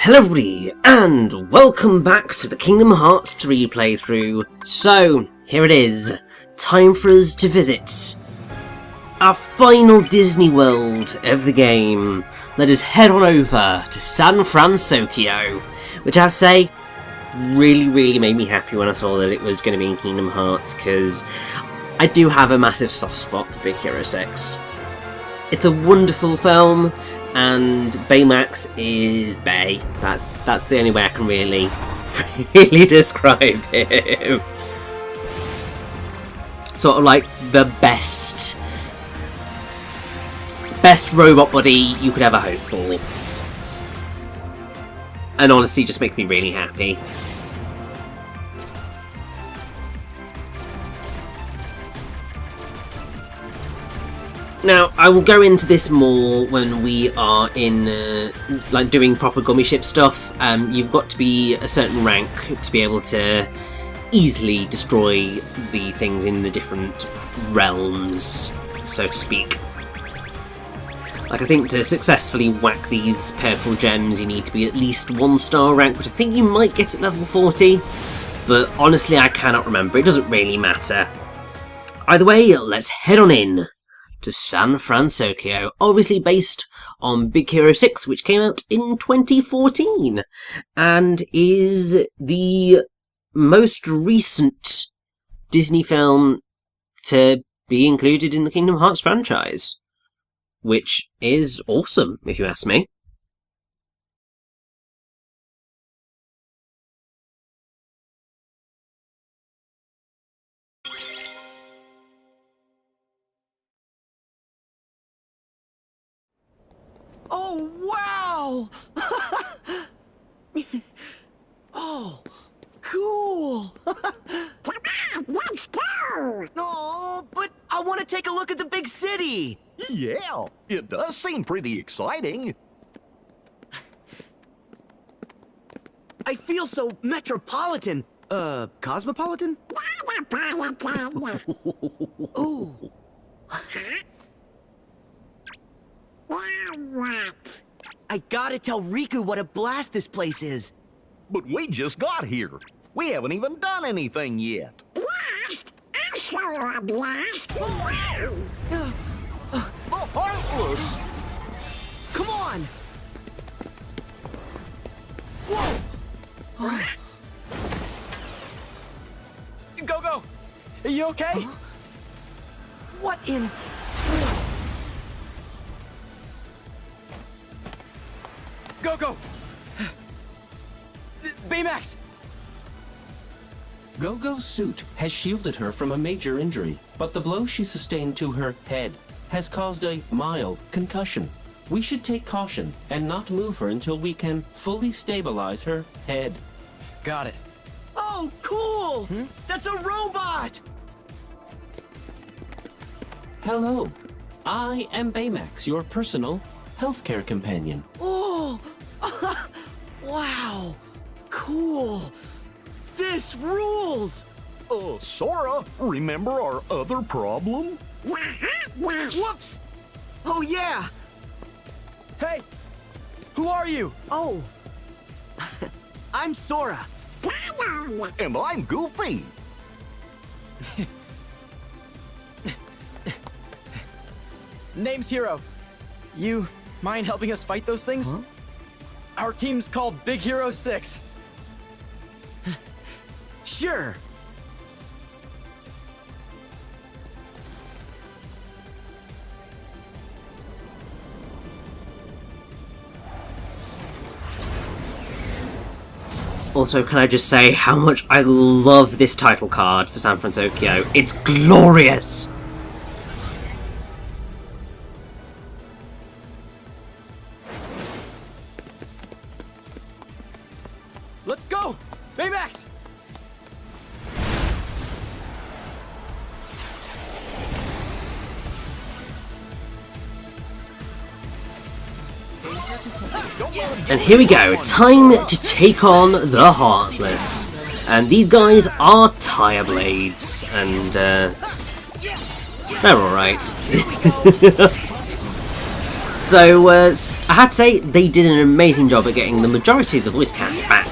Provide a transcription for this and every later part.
Hello everybody, and welcome back to the Kingdom Hearts 3 playthrough. So, here it is. Time for us to visit our final Disney World of the game. Let us head on over to San Francisco, which I have to say, really made me happy when I saw that it was going to be in Kingdom Hearts, because I do have a massive soft spot for Big Hero 6. It's a wonderful film, and Baymax is Bay. That's the only way I can really describe him. Sort of like the best robot body you could ever hope for. And honestly, just makes me really happy. Now, I will go into this more when we are in, like, doing proper gummy ship stuff. You've got to be a certain rank to be able to easily destroy the things in the different realms, so to speak. Like, I think to successfully whack these purple gems, you need to be at least 1-star rank, which I think you might get at level 40. But honestly, I cannot remember. It doesn't really matter. Either way, let's head on in to San Francisco, obviously based on Big Hero 6, which came out in 2014, and is the most recent Disney film to be included in the Kingdom Hearts franchise, which is awesome, if you ask me. Oh, wow! Oh, cool! Come on, let's go! Oh, but I want to take a look at the big city! Yeah, it does seem pretty exciting. I feel so metropolitan. Cosmopolitan? Ooh. What? I gotta tell Riku what a blast this place is. But we just got here. We haven't even done anything yet. Blast? I'll show you a blast. The Heartless! Come on! Whoa! Go! Are you okay? Huh? What in... Go! Baymax! Go-Go's suit has shielded her from a major injury, but the blow she sustained to her head has caused a mild concussion. We should take caution and not move her until we can fully stabilize her head. Got it. Oh, cool! That's a robot! Hello, I am Baymax, your personal healthcare companion. Oh! Wow! Cool! This rules! Sora, remember our other problem? Whoops! Oh, yeah! Hey! Who are you? Oh! I'm Sora. And I'm Goofy. Name's Hero. You mind helping us fight those things? Huh? Our team's called Big Hero 6. Sure. Also, can I just say how much I love this title card for San Francisco? It's glorious! Let's go! Baymax! And here we go, time to take on the Heartless. And these guys are tire blades, and they're alright. So, I had to say, they did an amazing job at getting the majority of the voice cast back.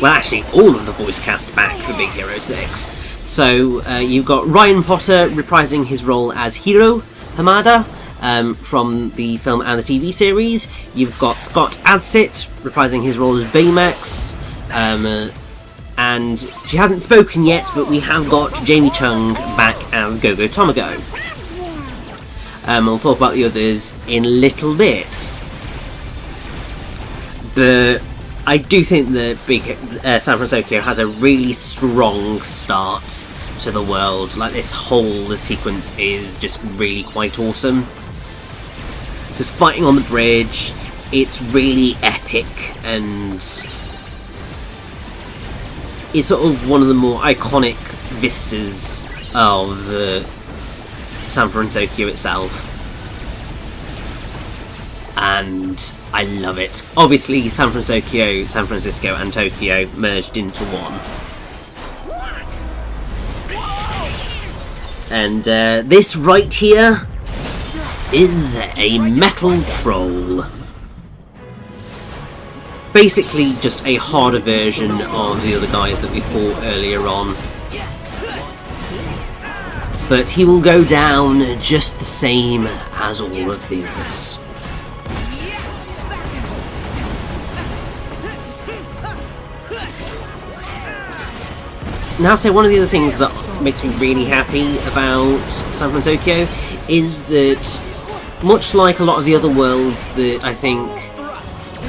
Well, actually, all of the voice cast back for Big Hero 6. So, you've got Ryan Potter reprising his role as Hiro Hamada from the film and the TV series. You've got Scott Adsit reprising his role as Baymax. And she hasn't spoken yet, but we have got Jamie Chung back as Go-Go Tomago. We'll talk about the others in a little bit. But I do think that San Francisco has a really strong start to the world. Like, this whole sequence is just really quite awesome. Just fighting on the bridge, it's really epic, and it's sort of one of the more iconic vistas of San Francisco itself. And I love it. Obviously, San Francisco and Tokyo merged into one. And this right here is a metal troll. Basically just a harder version of the other guys that we fought earlier on. But he will go down just the same as all of the others. Now, so one of the other things that makes me really happy about San Francisco is that, much like a lot of the other worlds that I think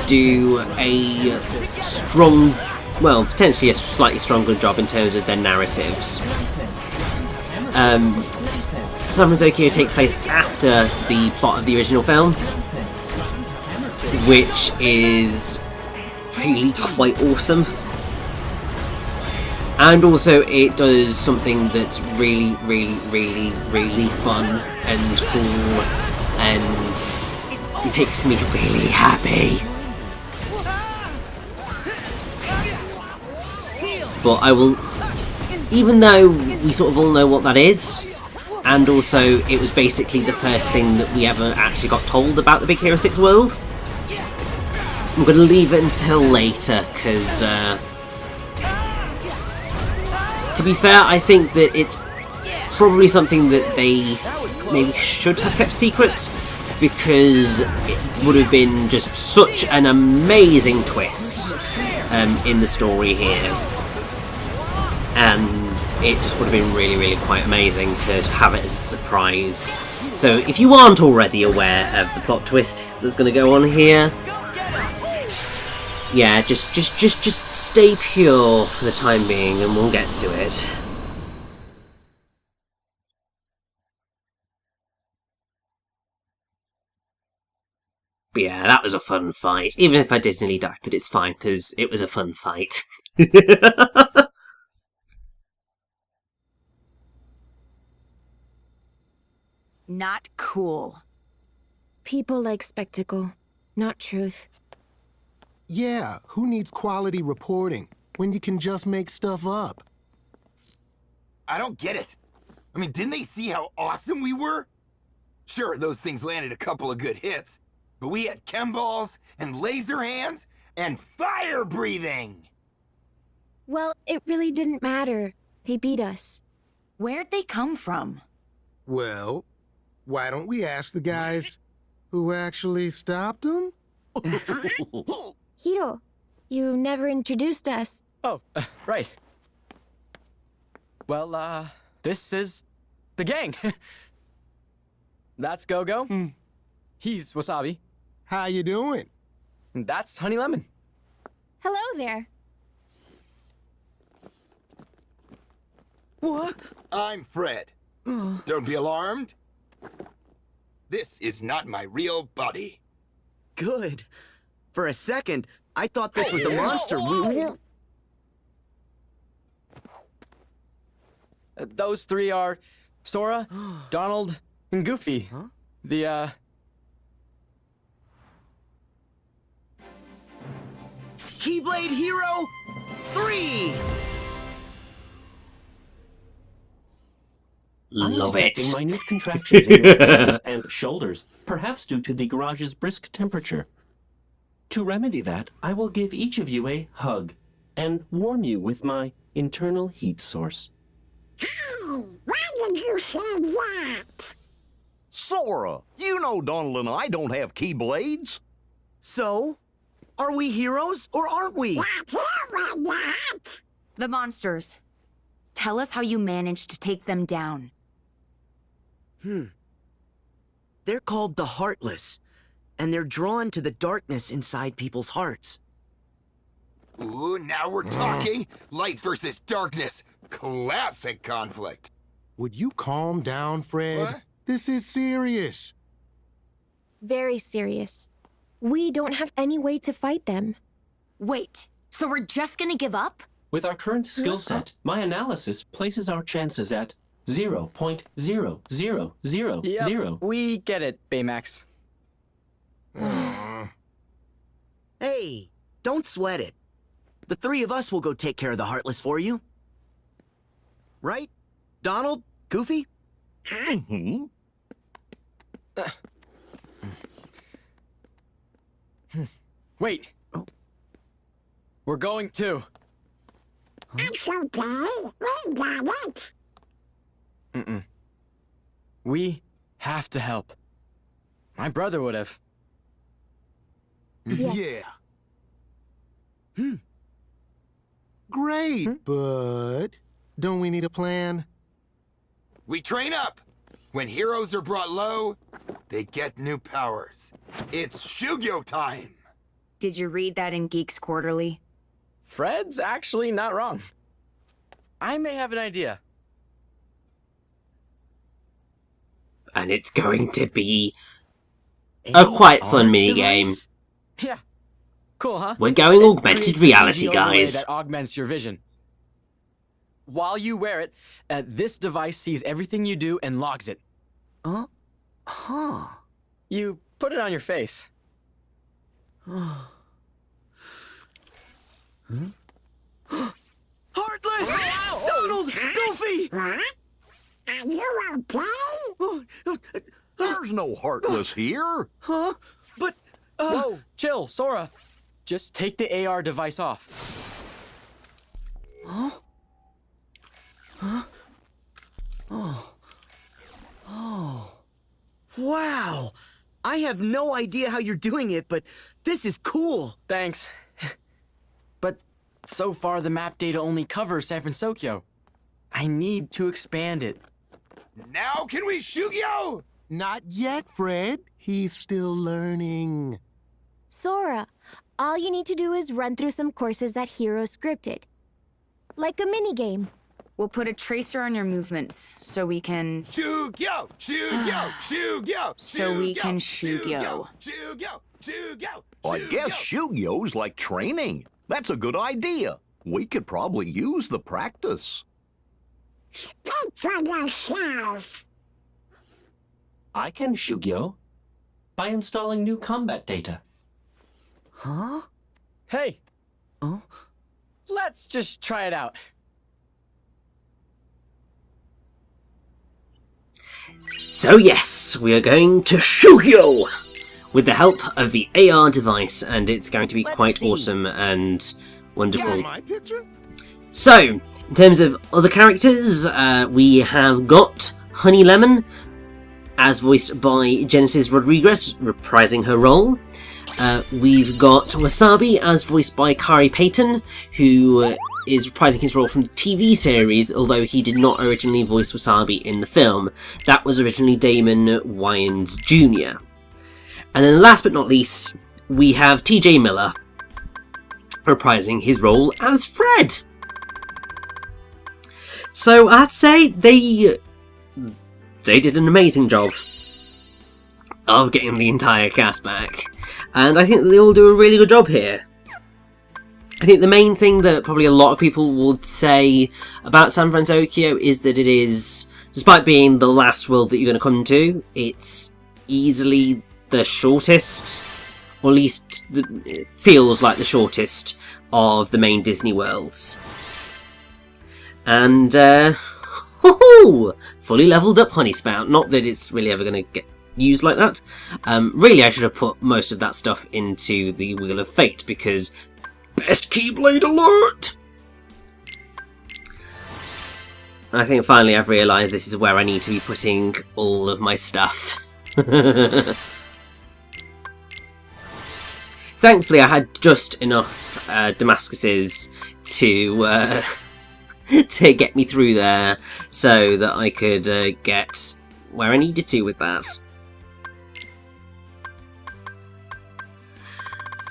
do a strong, well, potentially a slightly stronger job in terms of their narratives, San Francisco takes place after the plot of the original film, which is really quite awesome. And also it does something that's really, really, really, really fun and cool and makes me really happy. But I will, even though we sort of all know what that is, and also it was basically the first thing that we ever actually got told about the Big Hero 6 world, I'm going to leave it until later, because to be fair, I think that it's probably something that they maybe should have kept secret, because it would have been just such an amazing twist in the story here. And it just would have been really, really quite amazing to have it as a surprise. So if you aren't already aware of the plot twist that's going to go on here, yeah, just stay pure for the time being, and we'll get to it. But yeah, that was a fun fight. Even if I did nearly die, but it's fine, because it was a fun fight. Not cool. People like spectacle, not truth. Yeah, who needs quality reporting when you can just make stuff up? I don't get it. I mean, didn't they see how awesome we were? Sure, those things landed a couple of good hits, but we had chem balls and laser hands and fire breathing! Well, it really didn't matter. They beat us. Where'd they come from? Well, why don't we ask the guys who actually stopped them? Hiro, you never introduced us. Oh, right. Well, this is the gang. That's Go-Go. He's Wasabi. How you doing? And that's Honey Lemon. Hello there. What? I'm Fred. Don't be alarmed. This is not my real body. Good. For a second, I thought this was the monster. Those three are Sora, Donald, and Goofy. Huh? The, Keyblade Hero 3! Love I'm it. detecting minute contractions in your faces and shoulders, perhaps due to the garage's brisk temperature. To remedy that, I will give each of you a hug and warm you with my internal heat source. Hey, why did you say that? Sora, you know Donald and I don't have Keyblades. So, are we heroes or aren't we? Not here, we're not. The monsters. Tell us how you managed to take them down. They're called the Heartless, and they're drawn to the darkness inside people's hearts. Ooh, now we're talking. Light versus darkness. Classic conflict. Would you calm down, Fred? What? This is serious. Very serious. We don't have any way to fight them. Wait, so we're just gonna give up? With our current skill set, my analysis places our chances at 0.00000. We get it, Baymax. Hey, don't sweat it. The three of us will go take care of the Heartless for you. Right? Donald? Goofy? Mm-hmm. Wait. We're going too. It's okay. We got it. We have to help. My brother would have. Yes. Yeah. Great, but don't we need a plan? We train up. When heroes are brought low, they get new powers. It's Shugyo time. Did you read that in Geeks Quarterly? Fred's actually not wrong. I may have an idea. And it's going to be a quite fun minigame. Device? Yeah. Cool, huh? We're going It augmented creates a reality, 3D overlay guys. That augments your vision. While you wear it, this device sees everything you do and logs it. Huh. You put it on your face. Heartless! Donald! Goofy! What? Are you okay? There's no Heartless here. Huh? But, Whoa, chill, Sora. Just take the AR device off. wow! I have no idea how you're doing it, but this is cool. Thanks. But so far the map data only covers San Francisco. I need to expand it. Now can we Shugyo? Not yet, Fred. He's still learning. Sora, all you need to do is run through some courses that Hero scripted. Like a minigame. We'll put a tracer on your movements so we can... Shugyo! Shugyo! Shugyo! So we can Shugyo. Shugyo! Shugyo! I guess Shugyo's like training. That's a good idea. We could probably use the practice. Speak for yourself. I can Shugyo by installing new combat data. Huh? Hey, Oh? let's just try it out. So yes, we are going to Shugyo with the help of the AR device, and it's going to be Let's quite see. awesome and wonderful. My picture? So, in terms of other characters, we have got Honey Lemon, as voiced by Genesis Rodriguez, reprising her role. We've got Wasabi, as voiced by Kari Payton, who is reprising his role from the TV series, although he did not originally voice Wasabi in the film. That was originally Damon Wayans Jr. And then last but not least, we have TJ Miller, reprising his role as Fred. So I have to say, they did an amazing job of getting the entire cast back, and I think that they all do a really good job here. I think the main thing that probably a lot of people would say about San Francisco is that it is, despite being the last world that you're going to come to, it's easily the shortest, or at least it feels like the shortest of the main Disney worlds. And Woohoo! Fully leveled up Honey Spout. Not that it's really ever going to get used like that. Really, I should have put most of that stuff into the Wheel of Fate, because best Keyblade alert! I think finally I've realised this is where I need to be putting all of my stuff. Thankfully I had just enough Damascuses to to get me through there, so that I could get where I needed to with that.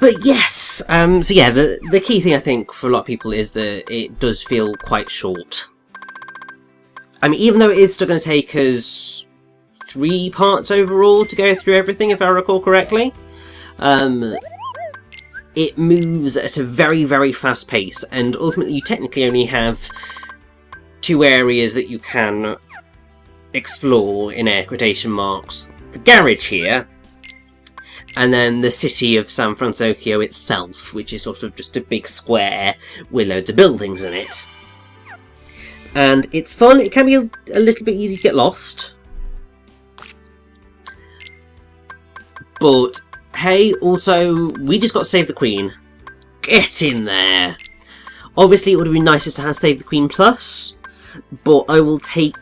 But yes, so yeah, the key thing I think for a lot of people is that it does feel quite short. I mean, even though it is still going to take us 3 parts overall to go through everything, if I recall correctly, it moves at a very, very fast pace, and ultimately you technically only have 2 areas that you can explore, in air quotation marks. The garage here, and then the city of San Francisco itself, which is sort of just a big square with loads of buildings in it. And it's fun. It can be a little bit easy to get lost. But, hey, also, we just got to save the Queen. Get in there! Obviously, it would have been nicer to have Save the Queen Plus, but I will take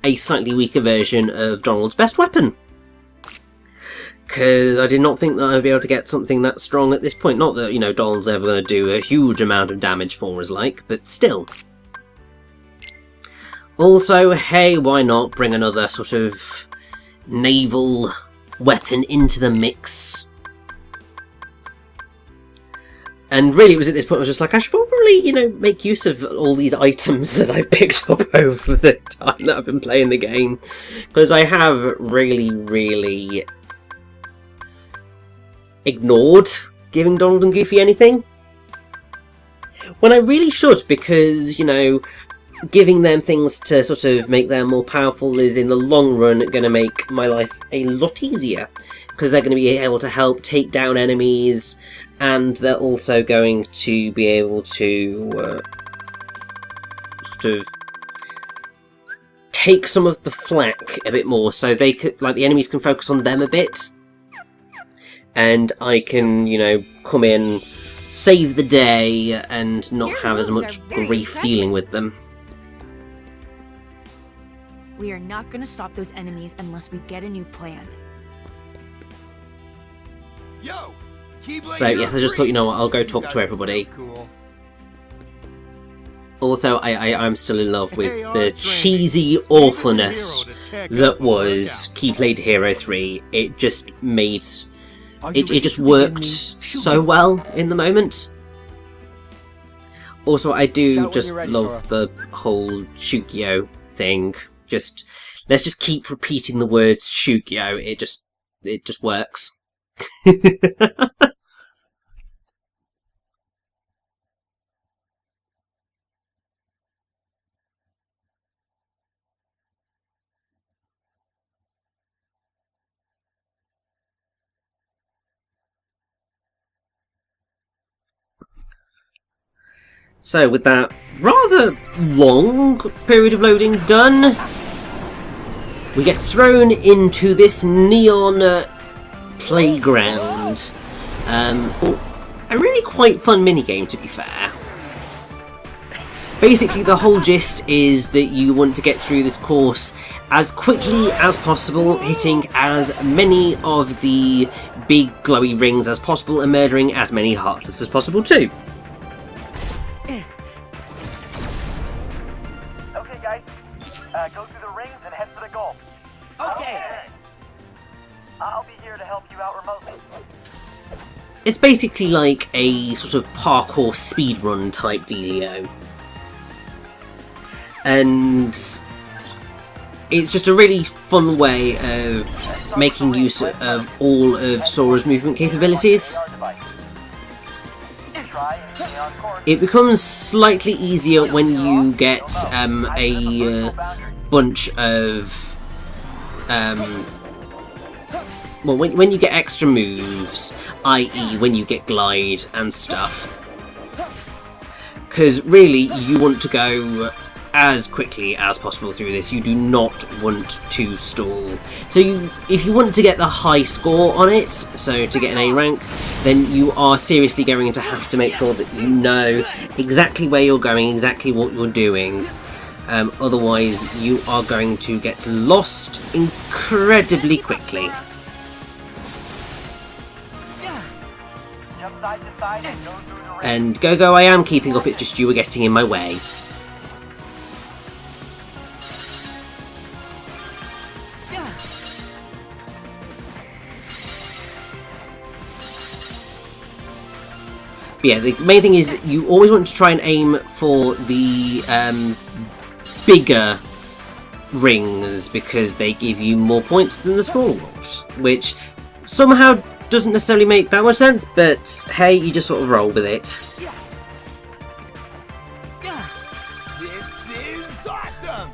a slightly weaker version of Donald's best weapon. Because I did not think that I'd be able to get something that strong at this point. Not that, you know, Donald's ever going to do a huge amount of damage for us, like, but still. Also, hey, why not bring another sort of naval weapon into the mix? And really, it was at this point I was just like, I should probably, you know, make use of all these items that I've picked up over the time that I've been playing the game. Because I have really, really ignored giving Donald and Goofy anything. When I really should, because, you know, giving them things to sort of make them more powerful is in the long run going to make my life a lot easier, because they're going to be able to help take down enemies, and they're also going to be able to sort of take some of the flak a bit more, so they could, like, the enemies can focus on them a bit, and I can, you know, come in, save the day, and not have as much grief dealing with them. We are not going to stop those enemies unless we get a new plan. Yo, Keyblade, So yes, I just thought, you know what, I'll go talk to everybody. So cool. Also, I'm still in love with the cheesy awfulness that was Keyblade Hero 3. It just made... It just worked so well in the moment. Also, I do just love the whole Shukyo thing. Let's just keep repeating the words Shukyo. It just works. So, with that rather long period of loading done, we get thrown into this neon playground for a really quite fun minigame, to be fair. Basically, the whole gist is that you want to get through this course as quickly as possible, hitting as many of the big glowy rings as possible and murdering as many Heartless as possible too. Okay, guys. Go through the rings and head for the goal. Okay. I'll be here to help you out remotely. It's basically like a sort of parkour speedrun type dealio. And it's just a really fun way of making use of all of Sora's movement capabilities. It becomes slightly easier when you get a bunch of well, when you get extra moves, i.e. when you get glide and stuff. Because really, you want to go as quickly as possible through this. You do not want to stall. So if you want to get the high score on it, so to get an A rank, then you are seriously going to have to make sure that you know exactly where you're going, exactly what you're doing. Otherwise, you are going to get lost incredibly quickly. Jump side to side and go through the ring. And Go-Go, I am keeping up, it's just you were getting in my way. But yeah, the main thing is you always want to try and aim for the bigger rings because they give you more points than the small ones, which somehow doesn't necessarily make that much sense, but hey, you just sort of roll with it. This is awesome!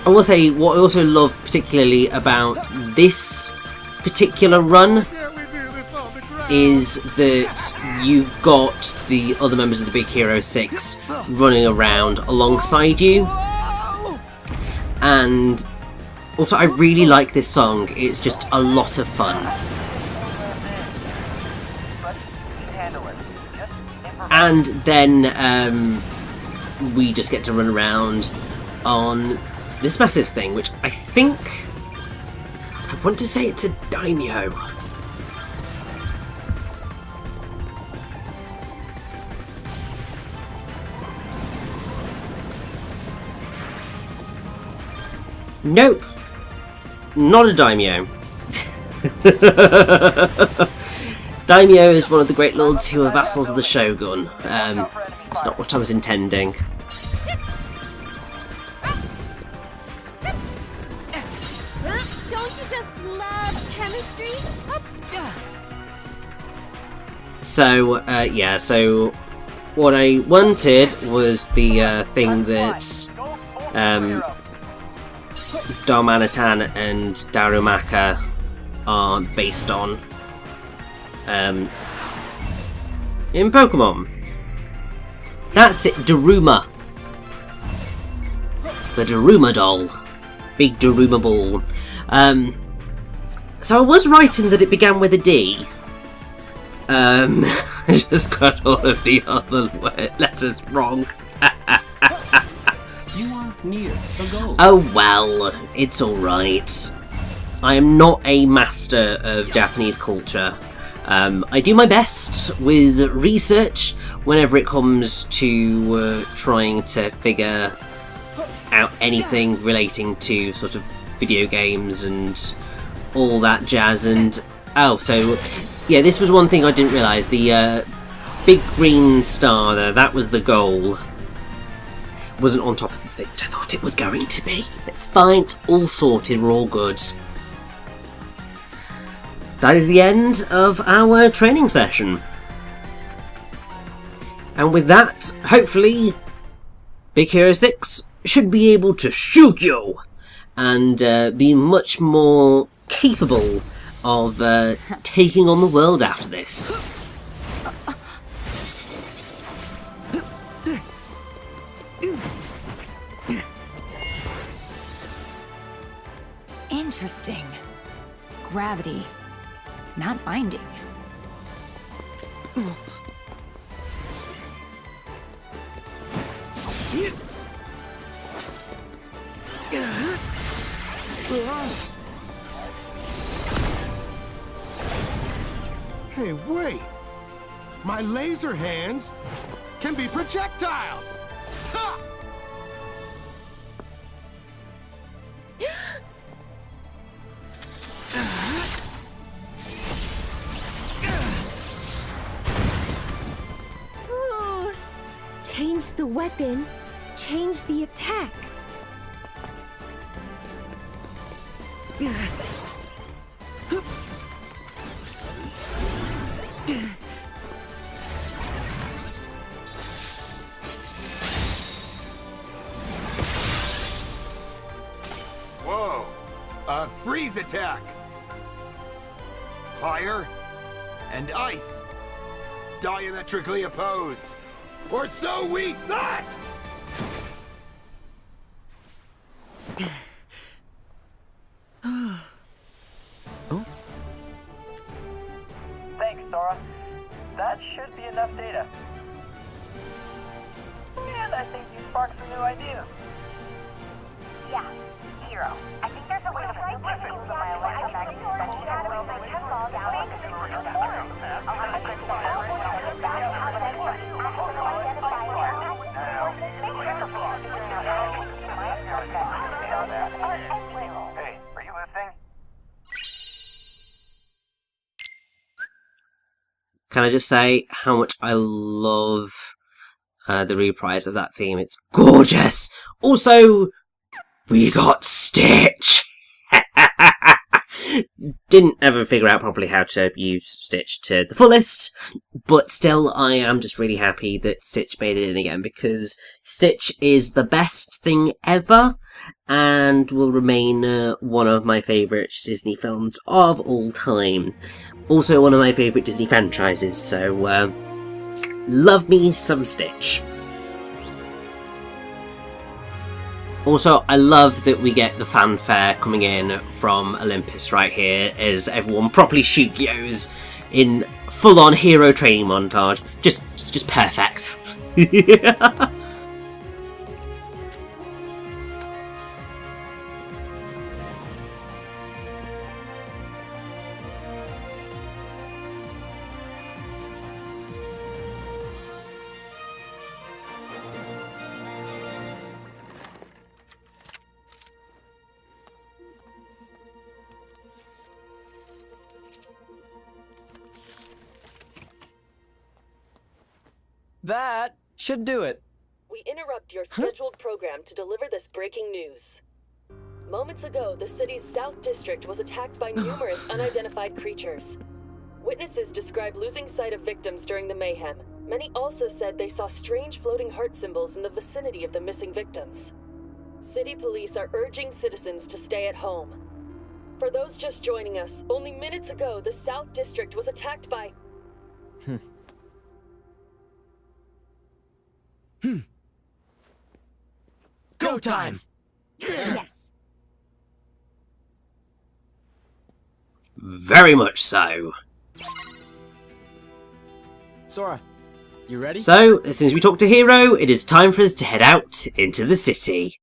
I will say what I also love particularly about this particular run is that you've got the other members of the Big Hero 6 running around alongside you. And also I really like this song, it's just a lot of fun. And then we just get to run around on this massive thing, which I think, I want to say it's a daimyo. Nope, not a daimyo. Daimyo is one of the great lords who are vassals of the shogun. It's not what I was intending. Don't you just love chemistry? So, yeah, so what I wanted was the thing that Darmanitan and Darumaka are based on in Pokemon. That's it, Daruma. The Daruma doll. Big Daruma ball. So I was right in that it began with a D. I just got all of the other letters wrong. You are near the goal. Oh well, it's alright. I am not a master of Japanese culture. I do my best with research whenever it comes to trying to figure out anything relating to sort of video games and all that jazz. And oh, so yeah, this was one thing I didn't realise. The big green star there, that was the goal. Wasn't on top of the thing, which I thought it was going to be. It's fine, it's all sorted, we're all good. That is the end of our training session. And with that, hopefully, Big Hero 6 should be able to shoot you and be much more capable of taking on the world after this. Interesting. Gravity. Not binding. Hey, wait! My laser hands can be projectiles! Ha! Ooh. Change the weapon, change the attack. Whoa! Freeze attack! Fire and ice! Diametrically opposed! Or so we thought! Thanks, Sora. That should be enough data. And I think you sparked some new ideas. Yeah, Hero. I think there's a way to replace it with my electromagnetic suspension and roll my pinball down like a Hey, are you listening? Can I just say how much I love the reprise of that theme? It's gorgeous! Also, we got Stitch! Didn't ever figure out properly how to use Stitch to the fullest, but still I am just really happy that Stitch made it in again, because Stitch is the best thing ever and will remain one of my favourite Disney films of all time. Also one of my favourite Disney franchises, so love me some Stitch. Also, I love that we get the fanfare coming in from Olympus right here as everyone properly Shukyos in full-on hero training montage. Just perfect. That should do it. We interrupt your scheduled program to deliver this breaking news. Moments ago, the city's South District was attacked by numerous unidentified creatures. Witnesses described losing sight of victims during the mayhem. Many also said they saw strange floating heart symbols in the vicinity of the missing victims. City police are urging citizens to stay at home. For those just joining us, only minutes ago, the South District was attacked by... Go time! Yes. Very much so. Sora, you ready? So, as soon as we talk to Hero, it is time for us to head out into the city.